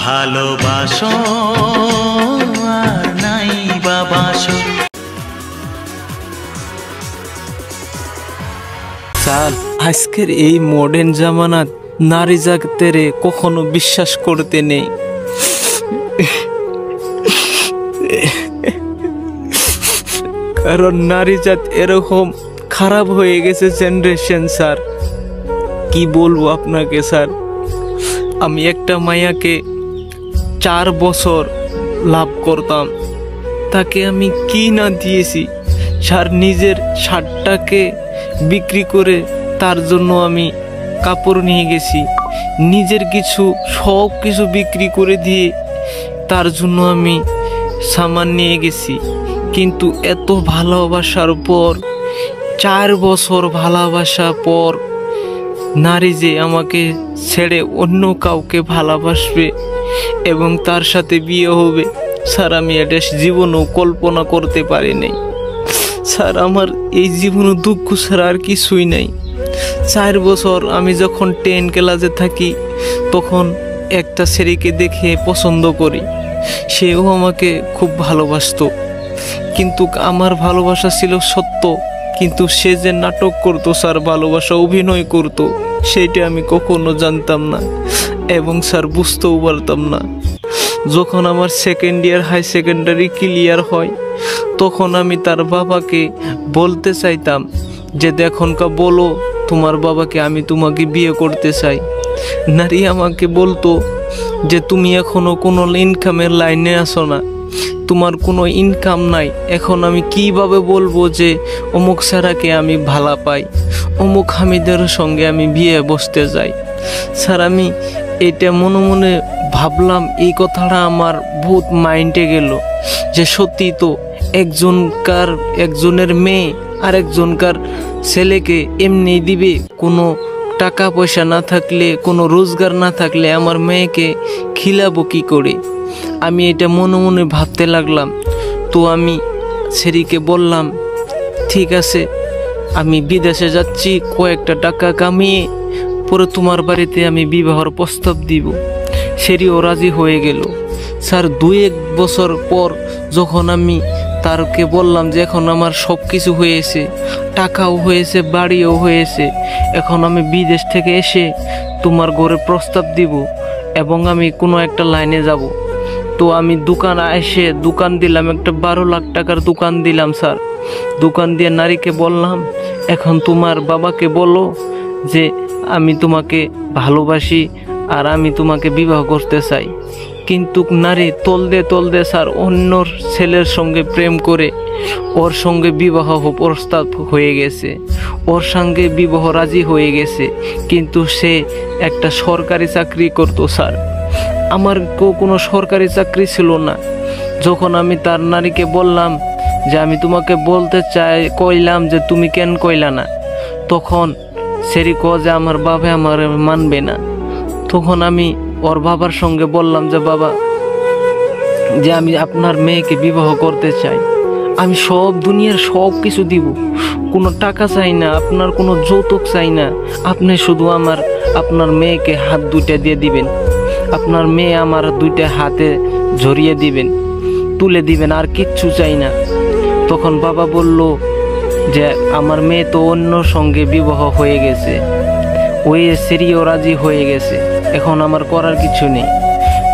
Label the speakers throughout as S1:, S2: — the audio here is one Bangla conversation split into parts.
S1: ভালোবাসো আর নাই বাবাসো।
S2: স্যার, আজকের এই মডার্ন জামানাত নারী জাতের কখনো বিশ্বাস করতে নেই। কারণ নারী জাত এরকম খারাপ হয়ে গেছে জেনারেশন। স্যার কি বলবো আপনাকে স্যার, আমি একটা মায়াকে 4 বছর লাভ করতাম, তাকে আমি কি না দিয়েছি স্যার। নিজের শার্টটাকে বিক্রি করে তার জন্য আমি কাপড় নিয়ে গেছি, নিজের কিছু সব কিছু বিক্রি করে দিয়ে তার জন্য আমি সামান নিয়ে গেছি। কিন্তু এত ভালোবাসার পর, 4 বছর ভালোবাসা পর নারী যে আমাকে ছেড়ে অন্য কাউকে ভালোবাসবে এবং তার সাথে বিয়ে হবে, স্যার আমি এটা জীবনেও কল্পনা করতে পারি নাই। স্যার আমার এই জীবনে দুঃখ ছাড়া আর কিছুই নাই। 4 বছর আমি যখন 10 ক্লাসে থাকি তখন একটা ছেলেকে দেখে পছন্দ করি, সেও আমাকে খুব ভালোবাসতো। কিন্তু আমার ভালোবাসা ছিল সত্য, কিন্তু সে যে নাটক করতো স্যার, ভালোবাসা অভিনয় করতো, সেইটা আমি কখনো জানতাম না এবং স্যার বুঝতেও পারতাম না। যখন আমার second year high secondary clear হয় তখন আমি তার বাবাকে বলতে চাইতাম যে দেখনকা বলো তোমার বাবাকে আমি তোমাকে বিয়ে করতে চাই। নারী আমাকে বলতো যে তুমি এখনো কোনো ইনকামের লাইনে আসো না, তোমার কোনো ইনকাম নাই, এখন আমি কিভাবে বলবো যে অমুক স্যারাকে আমি ভালো পাই, অমুক হামিদের সঙ্গে আমি বিয়ে বসতে যাই। স্যার আমি এটা মনে মনে ভাবলাম, এই কথাটা আমার বহুত মাইন্ডে গেল যে সত্যি তো একজনের মেয়ে আর একজনকার ছেলেকে এমনি দিবে, কোনো টাকা পয়সা না থাকলে, কোনো রোজগার না থাকলে আমার মেয়েকে খিলাবো কি করে। আমি এটা মনে মনে ভাবতে লাগলাম। তো আমি সেরিকে বললাম ঠিক আছে আমি বিদেশে যাচ্ছি, কয়েকটা টাকা কামিয়ে পরে তোমার বাড়িতে আমি বিবাহর প্রস্তাব দিব। সেরিও রাজি হয়ে গেল। স্যার 2-1 বছর পর যখন আমি তারকে বললাম যে এখন আমার সব কিছু হয়েছে, টাকাও হয়েছে, বাড়িও হয়েছে, এখন আমি বিদেশ থেকে এসে তোমার ঘরে প্রস্তাব দিব এবং আমি কোনো একটা লাইনে যাব। তো আমি দোকান দিলাম, একটা 12 লাখ টাকার দোকান দিলাম স্যার। দোকান দিয়ে নারীকে বললাম এখন তোমার বাবাকে বলো যে আমি তোমাকে ভালোবাসি আর আমি তোমাকে বিবাহ করতে চাই। কিন্তু নারী তলদে স্যার অন্য ছেলের সঙ্গে প্রেম করে ওর সঙ্গে বিবাহ প্রস্তাব হয়ে গেছে, ওর সঙ্গে বিবাহ রাজি হয়ে গেছে। কিন্তু সে একটা সরকারি চাকরি করতো স্যার, আমার কোনো সরকারি চাকরি ছিল না। যখন আমি তার নারীকে বললাম যে আমি তোমাকে বলতে কইলাম যে তুমি কেন কইলা না, তখন সেরি যে আমার বাবা আমার মানবে না। তখন আমি ওর বাবার সঙ্গে বললাম যে বাবা, যে আমি আপনার মেয়েকে বিবাহ করতে চাই, আমি সব দুনিয়ার সব কিছু দিব, কোনো টাকা চাই না, আপনার কোনো যৌতুক চাই না, আপনি শুধু আপনার মেয়েকে হাত 2টা দিয়ে দিবেন, আপনার মেয়ে আমার 2টা হাতে জড়িয়ে দিবেন, তুলে দিবেন, আর কিচ্ছু চাই না। তখন বাবা বলল যে আমার মেয়ে তো অন্য সঙ্গে বিবাহ হয়ে গেছে, ওই সেরিও রাজি হয়ে গেছে, এখন আমার করার কিছু নেই।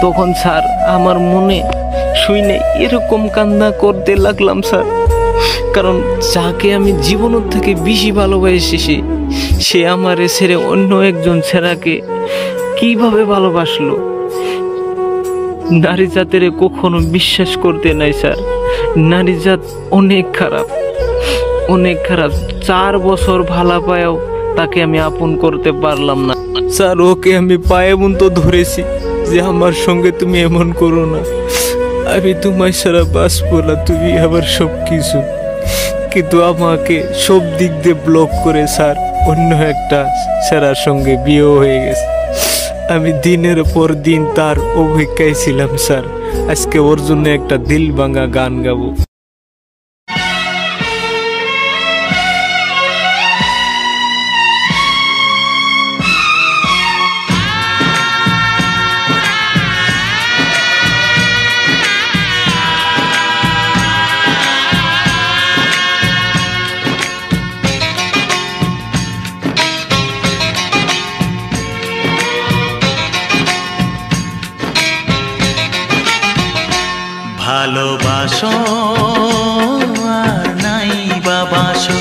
S2: তখন স্যার আমার মনে শুনে এরকম কান্না করতে লাগলাম স্যার, কারণ যাকে আমি জীবনের থেকে বেশি ভালোবাসি সে আমার ছেড়ে অন্য একজন ছেড়াকে কিভাবে ভালোবাসলো। নারী জাতের কখনো বিশ্বাস করতে নাই স্যার, নারী জাত অনেক খারাপ, অনেক খারাপ। 4 বছর ভালো পায়াও তাকে আমি আপন করতে পারলাম না স্যার। ওকে আমি পায়ে তো ধরেছি যে আমার সঙ্গে তুমি এমন করো না, আমি তোমায় সারা বাঁচবো না, তুমি আবার সব কিছু। কিন্তু আমাকে সব দিক দিয়ে ব্লক করে স্যার অন্য একটা ছেলের সঙ্গে বিয়ে হয়ে গেছে। আমি দিনের পর দিন তার অপেক্ষায় ছিলাম স্যার, আজকে ওর জন্য একটা দিল ভাঙা গান গাবো।
S1: ভালোবাসো আর নাই বাবাসো,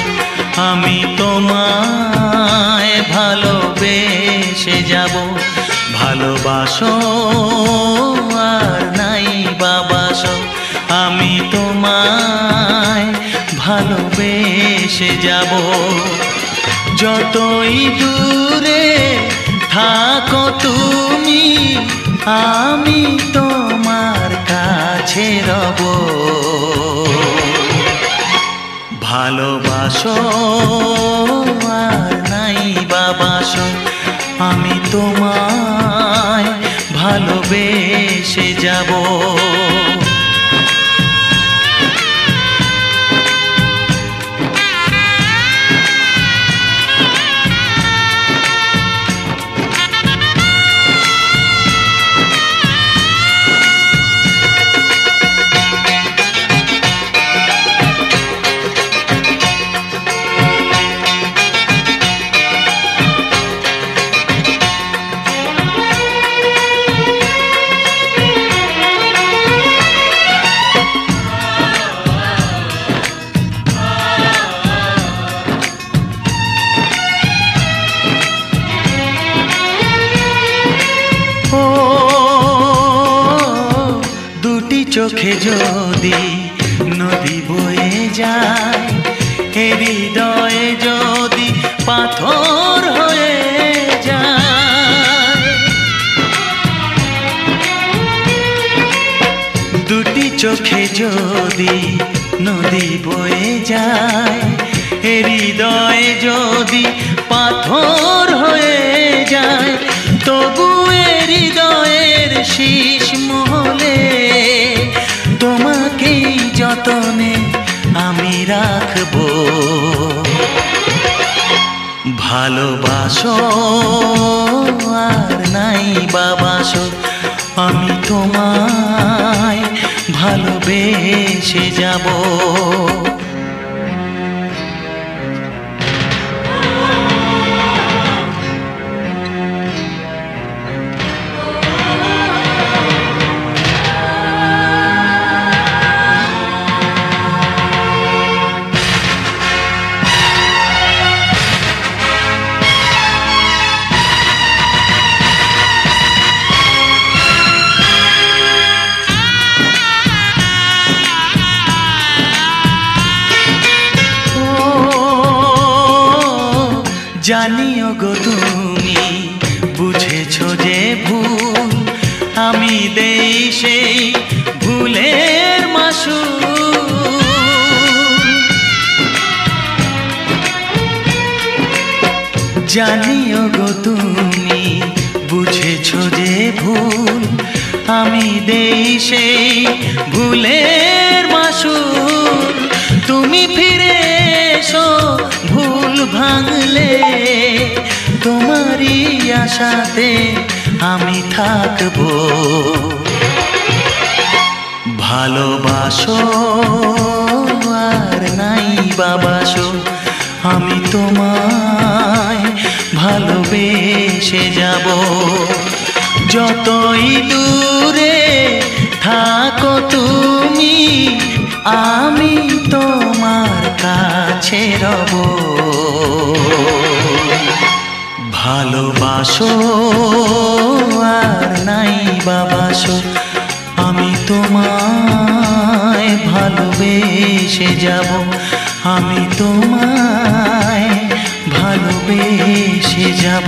S1: আমি তোমায় ভালোবেসে যাব। ভালোবাসো আর নাই বাবাসো, আমি তোমায় ভালোবেসে যাব। যতই দূরে থাকো তুমি, আমি তোমার কাছে রব। ভালোবাসো আর নাই বাবাসো, আমি তোমায় ভালোবেসে যাব। চোখে যদি নদী বয়ে যায়, হৃদয়ে যদি পাথর হয়ে যায়। দুটি চোখে যদি নদী বয়ে যায়, হৃদয়ে যদি পাথর হয়ে যায়, তবু হৃদয়ের শীষ মহলে তোমাকেই যতনে আমি রাখবো। ভালোবাসো আর নাই বাবাসো, আমি তোমায় ভালোবেসে যাব। জানিও গো তুমি বুঝেছো যে ভুল, আমি দেই সেই ভুলের মাসুল। জানিও গো তুমি বুঝেছো যে ভুল, আমি দেই সেই ভুলের মাসুল। তুমি ফিরে এসো ভুল ভাঙলে, তোমারই আশাতে আমি থাকবো। ভালোবাসো আর নাই বাবাসো, আমি তোমায় ভালোবেসে যাব। যতই দূরে থাকো তুমি, আমি তোমার কাছে রব। ভালোবাসো আর নাই বাবাসো, আমি তোমায় ভালোবেসে যাব। আমি তোমায় ভালোবেসে যাব।